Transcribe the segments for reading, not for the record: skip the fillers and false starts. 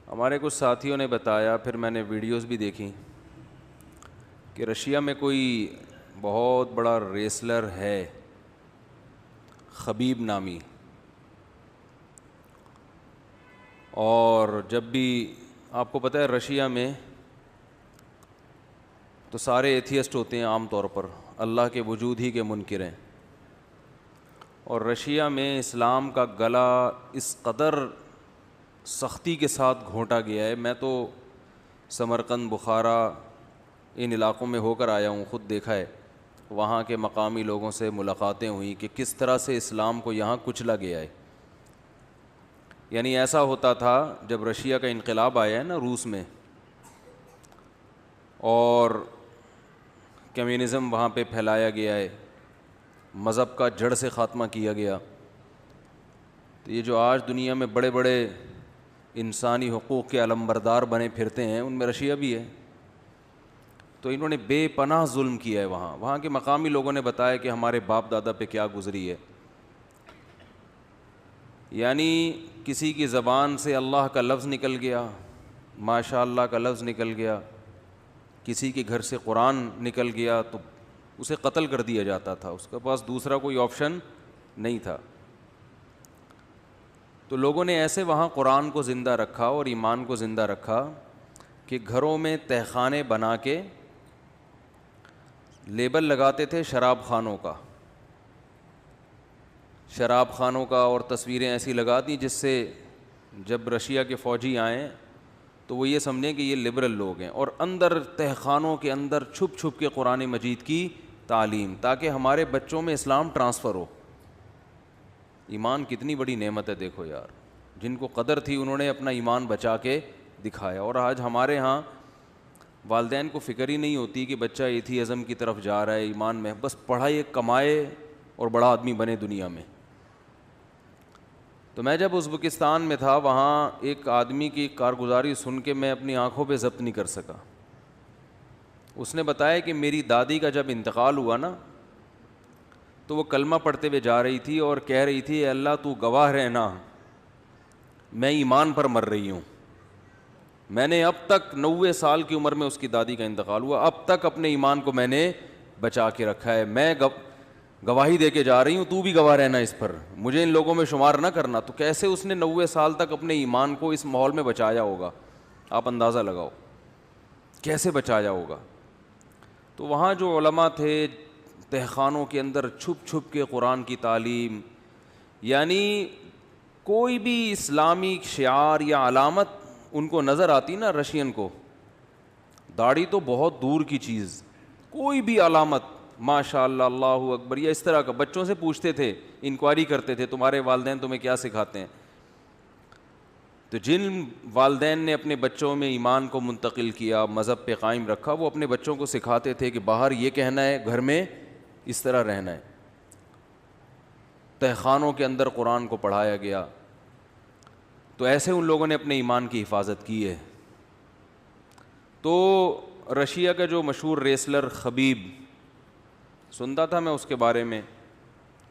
ہمارے کچھ ساتھیوں نے بتایا، پھر میں نے ویڈیوز بھی دیکھی کہ رشیا میں کوئی بہت بڑا ریسلر ہے خبیب نامی، اور جب بھی آپ کو پتہ ہے رشیا میں تو سارے ایتھیسٹ ہوتے ہیں عام طور پر، اللہ کے وجود ہی کے منکر ہیں، اور رشیا میں اسلام کا گلا اس قدر سختی کے ساتھ گھونٹا گیا ہے۔ میں تو سمرقند، بخارا ان علاقوں میں ہو کر آیا ہوں، خود دیکھا ہے، وہاں کے مقامی لوگوں سے ملاقاتیں ہوئیں کہ کس طرح سے اسلام کو یہاں کچلا گیا ہے۔ یعنی ایسا ہوتا تھا جب رشیا کا انقلاب آیا ہے نا روس میں، اور کمیونزم وہاں پہ پھیلایا گیا ہے، مذہب کا جڑ سے خاتمہ کیا گیا، تو یہ جو آج دنیا میں بڑے بڑے انسانی حقوق کے علمبردار بنے پھرتے ہیں، ان میں رشیا بھی ہے۔ تو انہوں نے بے پناہ ظلم کیا ہے وہاں کے مقامی لوگوں نے بتایا کہ ہمارے باپ دادا پہ کیا گزری ہے۔ یعنی کسی کی زبان سے اللہ کا لفظ نکل گیا، ماشاء اللہ کا لفظ نکل گیا، کسی کے گھر سے قرآن نکل گیا تو اسے قتل کر دیا جاتا تھا، اس کے پاس دوسرا کوئی آپشن نہیں تھا۔ تو لوگوں نے ایسے وہاں قرآن کو زندہ رکھا اور ایمان کو زندہ رکھا کہ گھروں میں تہخانے بنا کے لیبل لگاتے تھے شراب خانوں کا اور تصویریں ایسی لگا دیں جس سے جب رشیا کے فوجی آئیں تو وہ یہ سمجھیں کہ یہ لبرل لوگ ہیں، اور اندر تہخانوں کے اندر چھپ چھپ کے قرآن مجید کی تعلیم، تاکہ ہمارے بچوں میں اسلام ٹرانسفر ہو۔ ایمان کتنی بڑی نعمت ہے، دیکھو یار، جن کو قدر تھی انہوں نے اپنا ایمان بچا کے دکھایا۔ اور آج ہمارے ہاں والدین کو فکر ہی نہیں ہوتی کہ بچہ ایتھیزم کی طرف جا رہا ہے، ایمان میں بس پڑھائے، کمائے اور بڑا آدمی بنے دنیا میں۔ تو میں جب ازبکستان میں تھا، وہاں ایک آدمی کی کارگزاری سن کے میں اپنی آنکھوں پہ ضبط نہیں کر سکا۔ اس نے بتایا کہ میری دادی کا جب انتقال ہوا نا، تو وہ کلمہ پڑھتے ہوئے جا رہی تھی اور کہہ رہی تھی، اے اللہ تو گواہ رہنا، میں ایمان پر مر رہی ہوں۔ میں نے اب تک 90 سال کی عمر میں اس کی دادی کا انتقال ہوا، اب تک اپنے ایمان کو میں نے بچا کے رکھا ہے، میں گواہی دے کے جا رہی ہوں، تو بھی گواہ رہنا اس پر، مجھے ان لوگوں میں شمار نہ کرنا۔ تو کیسے اس نے 90 سال تک اپنے ایمان کو اس ماحول میں بچایا ہوگا، آپ اندازہ لگاؤ کیسے بچایا ہوگا۔ تو وہاں جو علماء تھے، تہخانوں کے اندر چھپ چھپ کے قرآن کی تعلیم، یعنی کوئی بھی اسلامی شعار یا علامت ان کو نظر آتی نا، رشین کو داڑھی تو بہت دور کی چیز، کوئی بھی علامت، ماشاء اللہ، اللہ اکبر، یا اس طرح کا، بچوں سے پوچھتے تھے، انکوائری کرتے تھے تمہارے والدین تمہیں کیا سکھاتے ہیں۔ تو جن والدین نے اپنے بچوں میں ایمان کو منتقل کیا، مذہب پہ قائم رکھا، وہ اپنے بچوں کو سکھاتے تھے کہ باہر یہ کہنا ہے، گھر میں اس طرح رہنا ہے۔ تہخانوں کے اندر قرآن کو پڑھایا گیا، تو ایسے ان لوگوں نے اپنے ایمان کی حفاظت کی ہے۔ تو رشیا کا جو مشہور ریسلر خبیب، سنتا تھا میں اس کے بارے میں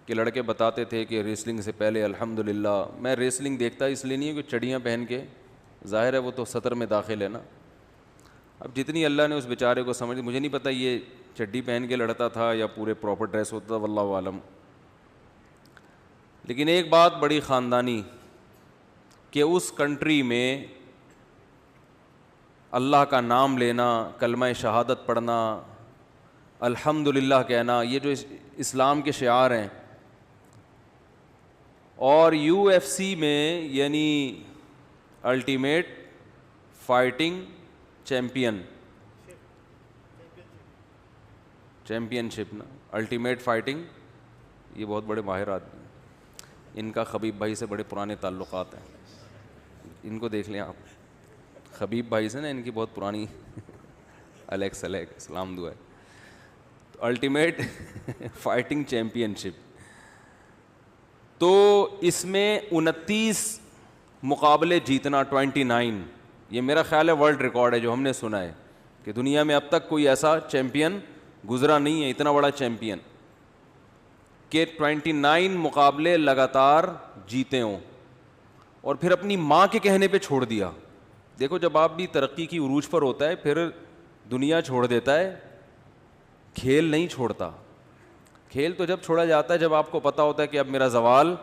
کہ لڑکے بتاتے تھے کہ ریسلنگ سے پہلے الحمدللہ، میں ریسلنگ دیکھتا اس لیے نہیں کہ چڑیاں پہن کے، ظاہر ہے وہ تو سطر میں داخل ہے نا، اب جتنی اللہ نے اس بیچارے کو سمجھ، مجھے نہیں پتہ یہ چڈی پہن کے لڑتا تھا یا پورے پراپر ڈریس ہوتا تھا، واللہ عالم۔ لیکن ایک بات بڑی خاندانی کہ اس کنٹری میں اللہ کا نام لینا، کلمہ شہادت پڑھنا، الحمدللہ کہنا، یہ جو اسلام کے شعار ہیں، اور UFC میں یعنی الٹیمیٹ فائٹنگ چیمپئن شپ نا، الٹیمیٹ فائٹنگ، یہ بہت بڑے ماہر آدمی ہیں، ان کا خبیب بھائی سے بڑے پرانے تعلقات ہیں، ان کو دیکھ لیں آپ، خبیب بھائی سے نا ان کی بہت پرانی الیکس اسلام دعا ہے۔ تو الٹیمیٹ فائٹنگ چیمپئن شپ، تو اس میں 29 مقابلے جیتنا، 29، یہ میرا خیال ہے ورلڈ ریکارڈ ہے جو ہم نے سنا ہے کہ دنیا میں اب تک کوئی ایسا چیمپئن گزرا نہیں ہے، اتنا بڑا چیمپئن کہ 29 مقابلے لگاتار جیتے ہوں، اور پھر اپنی ماں کے کہنے پہ چھوڑ دیا۔ دیکھو جب آپ بھی ترقی کی عروج پر ہوتا ہے پھر دنیا چھوڑ دیتا ہے, کھیل نہیں چھوڑتا. کھیل تو جب چھوڑا جاتا ہے جب آپ کو پتا ہوتا ہے کہ اب میرا زوال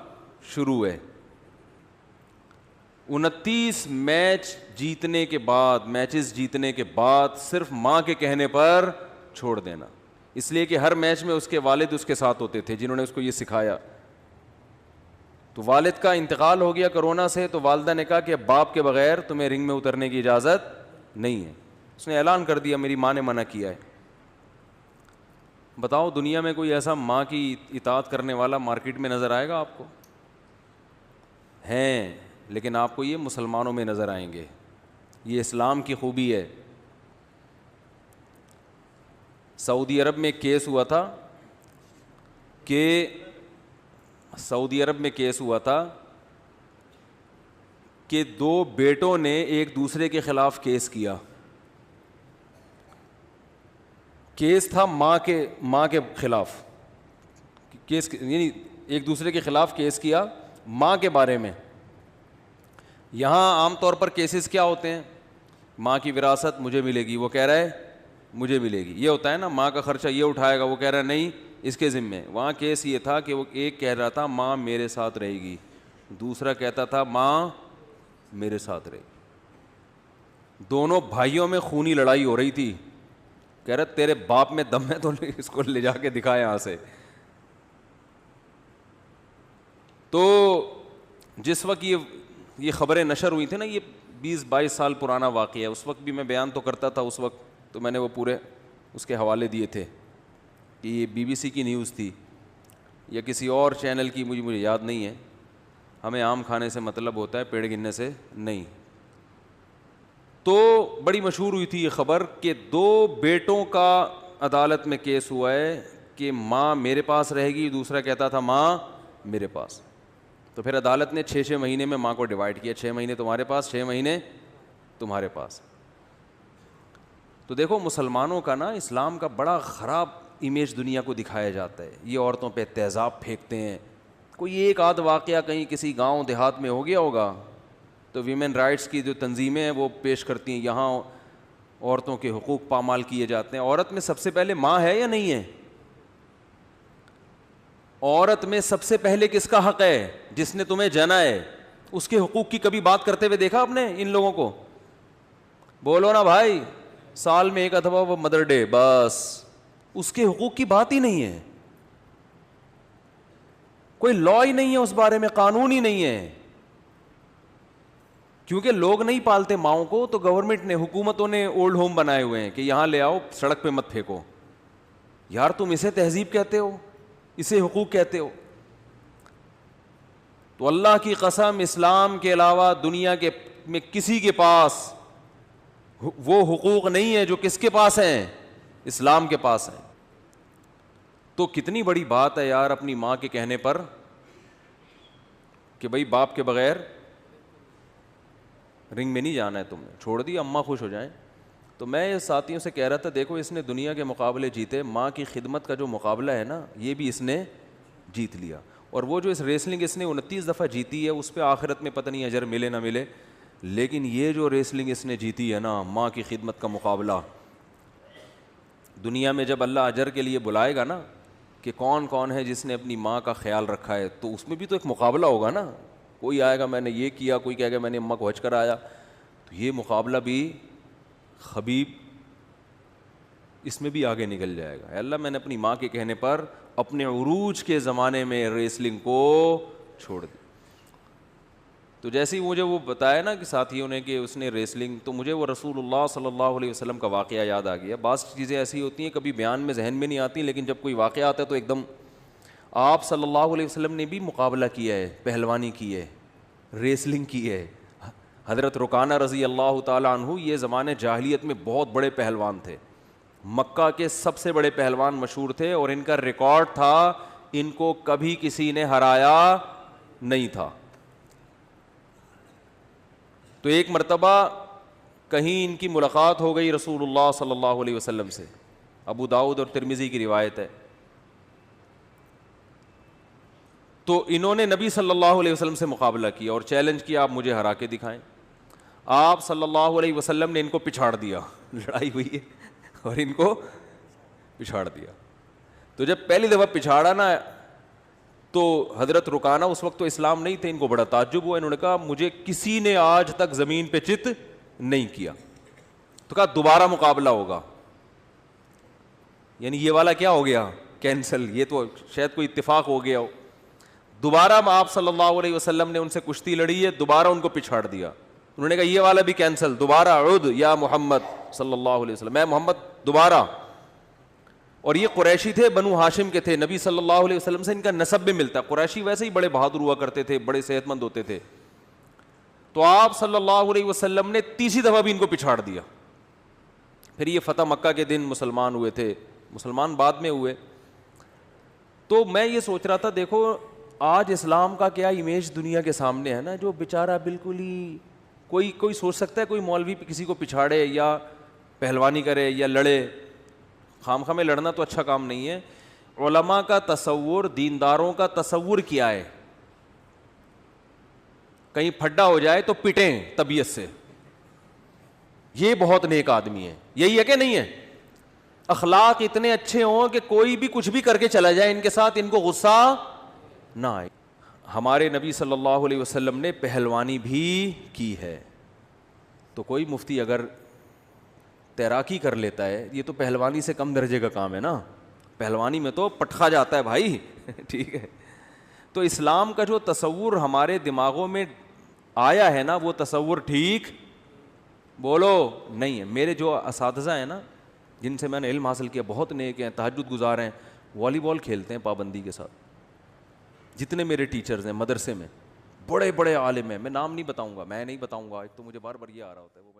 شروع ہے. 29 میچ جیتنے کے بعد, میچز جیتنے کے بعد صرف ماں کے کہنے پر چھوڑ دینا, اس لیے کہ ہر میچ میں اس کے والد اس کے ساتھ ہوتے تھے جنہوں نے اس کو یہ سکھایا. تو والد کا انتقال ہو گیا کرونا سے, تو والدہ نے کہا کہ باپ کے بغیر تمہیں رنگ میں اترنے کی اجازت نہیں ہے. اس نے اعلان کر دیا میری ماں نے منع کیا ہے. بتاؤ دنیا میں کوئی ایسا ماں کی اطاعت کرنے والا مارکیٹ میں نظر آئے گا آپ کو؟ ہیں, لیکن آپ کو یہ مسلمانوں میں نظر آئیں گے. یہ اسلام کی خوبی ہے. سعودی عرب میں کیس ہوا تھا کہ 2 بیٹوں نے ایک دوسرے کے خلاف کیس کیا. کیس تھا ماں کے خلاف, کیس یعنی ایک دوسرے کے خلاف کیس کیا ماں کے بارے میں. یہاں عام طور پر کیسز کیا ہوتے ہیں؟ ماں کی وراثت مجھے ملے گی, وہ کہہ رہا ہے مجھے ملے گی, یہ ہوتا ہے نا. ماں کا خرچہ یہ اٹھائے گا, وہ کہہ رہا ہے نہیں اس کے ذمے. وہاں کیس یہ تھا کہ وہ ایک کہہ رہا تھا ماں میرے ساتھ رہے گی, دوسرا کہتا تھا ماں میرے ساتھ رہے گی. دونوں بھائیوں میں خونی لڑائی ہو رہی تھی. کہہ رہا تیرے باپ میں دم ہے تو اس کو لے جا کے دکھا یہاں سے. تو جس وقت یہ خبریں نشر ہوئی تھی نا, یہ 20-22 سال پرانا واقعہ ہے, اس وقت بھی میں بیان تو کرتا تھا. اس وقت تو میں نے وہ پورے اس کے حوالے دیے تھے کہ یہ BBC کی نیوز تھی یا کسی اور چینل کی, مجھے یاد نہیں ہے. ہمیں آم کھانے سے مطلب ہوتا ہے, پیڑ گننے سے نہیں. تو بڑی مشہور ہوئی تھی یہ خبر کہ 2 بیٹوں کا عدالت میں کیس ہوا ہے کہ ماں میرے پاس رہے گی, دوسرا کہتا تھا ماں میرے پاس. تو پھر عدالت نے 6 مہینے میں ماں کو ڈیوائڈ کیا, 6 مہینے تمہارے پاس, 6 مہینے تمہارے پاس. تو دیکھو مسلمانوں کا نا اسلام کا بڑا خراب امیج دنیا کو دکھایا جاتا ہے. یہ عورتوں پہ تیزاب پھینکتے ہیں. کوئی ایک آدھ واقعہ کہیں کسی گاؤں دیہات میں ہو گیا ہوگا تو ویمن رائٹس کی جو تنظیمیں ہیں وہ پیش کرتی ہیں یہاں عورتوں کے حقوق پامال کیے جاتے ہیں. عورت میں سب سے پہلے ماں ہے یا نہیں ہے؟ عورت میں سب سے پہلے کس کا حق ہے؟ جس نے تمہیں جنا ہے. اس کے حقوق کی کبھی بات کرتے ہوئے دیکھا آپ نے ان لوگوں کو؟ بولو نا بھائی, سال میں 1 دفعہ وہ مدر ڈے, بس اس کے حقوق کی بات ہی نہیں ہے. کوئی لا ہی نہیں ہے اس بارے میں, قانون ہی نہیں ہے. کیونکہ لوگ نہیں پالتے ماؤں کو, تو گورنمنٹ نے, حکومتوں نے اولڈ ہوم بنائے ہوئے ہیں کہ یہاں لے آؤ, سڑک پہ مت پھینکو. یار تم اسے تہذیب کہتے ہو, اسے حقوق کہتے ہو؟ تو اللہ کی قسم اسلام کے علاوہ دنیا کے میں کسی کے پاس وہ حقوق نہیں ہے جو کس کے پاس ہیں؟ اسلام کے پاس ہیں. تو کتنی بڑی بات ہے یار اپنی ماں کے کہنے پر کہ بھائی باپ کے بغیر رنگ میں نہیں جانا ہے, تم نے چھوڑ دی, اماں خوش ہو جائیں. تو میں ساتھیوں سے کہہ رہا تھا دیکھو اس نے دنیا کے مقابلے جیتے, ماں کی خدمت کا جو مقابلہ ہے نا یہ بھی اس نے جیت لیا. اور وہ جو اس ریسلنگ اس نے 29 دفعہ جیتی ہے اس پہ آخرت میں پتہ نہیں اجر ملے نہ ملے, لیکن یہ جو ریسلنگ اس نے جیتی ہے نا, ماں کی خدمت کا مقابلہ, دنیا میں جب اللہ اجر کے لیے بلائے گا نا کہ کون کون ہے جس نے اپنی ماں کا خیال رکھا ہے, تو اس میں بھی تو ایک مقابلہ ہوگا نا. کوئی آئے گا میں نے یہ کیا, کوئی کہے گا میں نے اماں کو حج کرایا. تو یہ مقابلہ بھی خبیب اس میں بھی آگے نکل جائے گا. اے اللہ میں نے اپنی ماں کے کہنے پر اپنے عروج کے زمانے میں ریسلنگ کو چھوڑ دی. تو جیسے ہی مجھے وہ بتایا نا کہ ساتھیوں نے کہ اس نے ریسلنگ, تو مجھے وہ رسول اللہ صلی اللہ علیہ وسلم کا واقعہ یاد آ گیا. بعض چیزیں ایسی ہوتی ہیں کبھی بیان میں ذہن میں نہیں آتی, لیکن جب کوئی واقعہ آتا ہے تو ایک دم. آپ صلی اللہ علیہ وسلم نے بھی مقابلہ کیا ہے, پہلوانی کی ہے, ریسلنگ کی ہے. حضرت رکانہ رضی اللہ تعالیٰ عنہ یہ زمانے جاہلیت میں بہت بڑے پہلوان تھے, مکہ کے سب سے بڑے پہلوان مشہور تھے, اور ان کا ریکارڈ تھا ان کو کبھی کسی نے ہرایا نہیں تھا. تو ایک مرتبہ کہیں ان کی ملاقات ہو گئی رسول اللہ صلی اللہ علیہ وسلم سے, ابو داؤد اور ترمذی کی روایت ہے. تو انہوں نے نبی صلی اللہ علیہ وسلم سے مقابلہ کیا اور چیلنج کیا آپ مجھے ہرا کے دکھائیں. آپ صلی اللہ علیہ وسلم نے ان کو پچھاڑ دیا, لڑائی ہوئی ہے اور ان کو پچھاڑ دیا. تو جب پہلی دفعہ پچھاڑا نا تو حضرت رکانہ اس وقت تو اسلام نہیں تھے, ان کو بڑا تعجب ہوا, انہوں نے کہا مجھے کسی نے آج تک زمین پہ چت نہیں کیا. تو کہا دوبارہ مقابلہ ہوگا, یعنی یہ والا کیا ہو گیا کینسل, یہ تو شاید کوئی اتفاق ہو گیا ہو. دوبارہ آپ صلی اللہ علیہ وسلم نے ان سے کشتی لڑی ہے, دوبارہ ان کو پچھاڑ دیا. انہوں نے کہا یہ والا بھی کینسل, دوبارہ عد یا محمد صلی اللہ علیہ وسلم, میں محمد دوبارہ. اور یہ قریشی تھے, بنو ہاشم کے تھے, نبی صلی اللہ علیہ وسلم سے ان کا نسب بھی ملتا ہے. قریشی ویسے ہی بڑے بہادر ہوا کرتے تھے, بڑے صحت مند ہوتے تھے. تو آپ صلی اللہ علیہ وسلم نے تیسری دفعہ بھی ان کو پچھاڑ دیا. پھر یہ فتح مکہ کے دن مسلمان ہوئے تھے, مسلمان بعد میں ہوئے. تو میں یہ سوچ رہا تھا, دیکھو آج اسلام کا کیا امیج دنیا کے سامنے ہے نا, جو بیچارہ بالکل ہی کوئی سوچ سکتا ہے کوئی مولوی کسی کو پچھاڑے یا پہلوانی کرے یا لڑے. خام میں لڑنا تو اچھا کام نہیں ہے. علماء کا تصور, دینداروں کا تصور کیا ہے, کہیں پھڈا ہو جائے تو پٹیں طبیعت سے, یہ بہت نیک آدمی ہے. یہی ہے کہ نہیں ہے؟ اخلاق اتنے اچھے ہوں کہ کوئی بھی کچھ بھی کر کے چلا جائے ان کے ساتھ, ان کو غصہ نہ آئے. ہمارے نبی صلی اللہ علیہ وسلم نے پہلوانی بھی کی ہے. تو کوئی مفتی اگر تیراکی کر لیتا ہے, یہ تو پہلوانی سے کم درجے کا کام ہے نا, پہلوانی میں تو پٹخا جاتا ہے بھائی ٹھیک ہے. تو اسلام کا جو تصور ہمارے دماغوں میں آیا ہے نا, وہ تصور ٹھیک بولو نہیں ہے. میرے جو اساتذہ ہیں نا جن سے میں نے علم حاصل کیا, بہت نیک ہیں, تہجد گزار ہیں, والی بال کھیلتے ہیں پابندی کے ساتھ. جتنے میرے ٹیچرز ہیں مدرسے میں, بڑے بڑے عالم ہیں, میں نام نہیں بتاؤں گا, ایک تو مجھے بار بار یہ آ رہا ہوتا ہے وہ